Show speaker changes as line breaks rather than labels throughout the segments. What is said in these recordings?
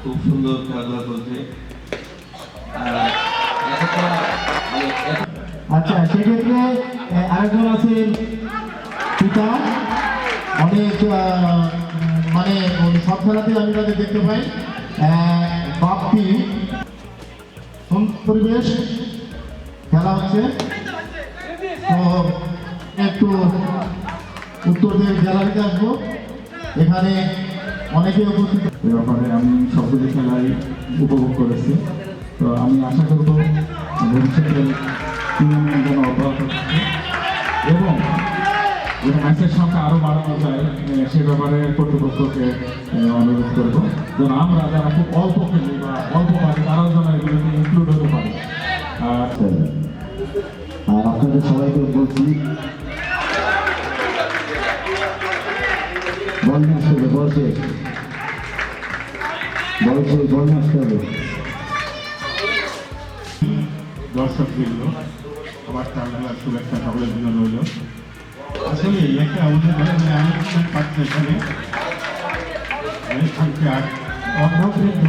খুব সুন্দর খেলাধুলা চলছে।
আচ্ছা, সেক্ষেত্রে আরেকজন আছেন পিতা, অনেক মানে সব খেলাতে আমি তাদের দেখতে পাই। বাপ্পি পরিবেশ খেলা হচ্ছে, তো একটু উত্তর দিয়ে গ্যালারিতে আসবো। এখানে অনেকে উপস্থিত।
এ ব্যাপারে আমি সবগুলি খেলাই উপভোগ করেছি। তো আমি আশা করব ভবিষ্যতে টুর্নামেন্ট যেন অব্যাহত থাকে এবং ম্যাচের সংখ্যা আরও বাড়ানো যায় সে ব্যাপারে কর্তৃপক্ষকে অনুরোধ করব, যেন আমরা যারা খুব অল্প খেলি বা অল্প পারি তারাও যেন এগুলোতে ইনক্লুড হতে পারে।
আর আপনাদের সবাইকে বলছি, বল আসতে হবে, বল আসতে হবে।
দর্শকবৃন্দ, আমার খেলাধুলার শুভেচ্ছা সকলের জন্য রইল। আসলে একটা অনুষ্ঠান পাচ্ছে এখানে অর্ধবৃদ্ধ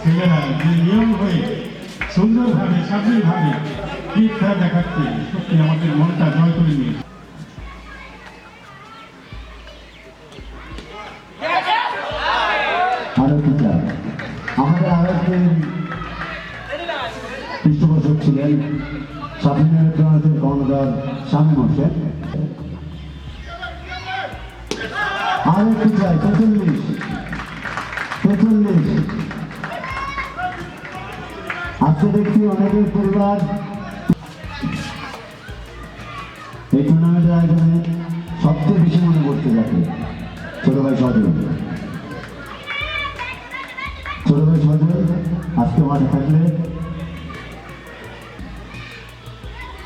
ছেলেরা যে নিয়ম হয়ে সুন্দরভাবে স্বাধীনভাবে ক্রিকেট খেলা দেখাচ্ছে, সত্যি আমাদের মনটা জয় করে নিয়েছে।
আরো কি চাই, আমাদের আরেকজন পৃষ্ঠপোষক ছিলেন স্বাধীনের কর্ণধার স্বামী হোসেন। আরো কি চাই, ৪৫ আজকে দেখছি অনেকের পরিবার এই টুর্নামেন্টের আয়োজনে সবচেয়ে বেশি মনে করতে যাকে ছোট ভাই সজল। আজকে মাঠে থাকলে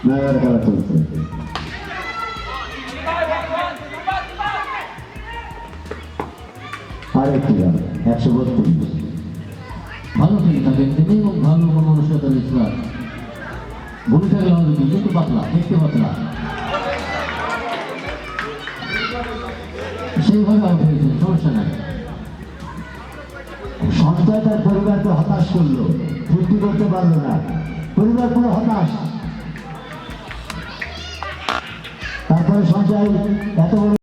নাগার খেলা চলছে। আরেকটি গান ১৩২
ভালো খেলে থাকেন তিনি এবং ভালো মানুষের ইসলাম বলে থাকলে আমাদের কিন্তু পাতলা, দেখতে পাতলা, সেইভাবে আউট হয়েছে, সমস্যা নাই।
সঞ্চয় তার পরিবারকে হতাশ করলো, ফুর্তি করতে পারলো না, পরিবার পুরো হতাশ। তারপরে সঞ্চয় এত বড়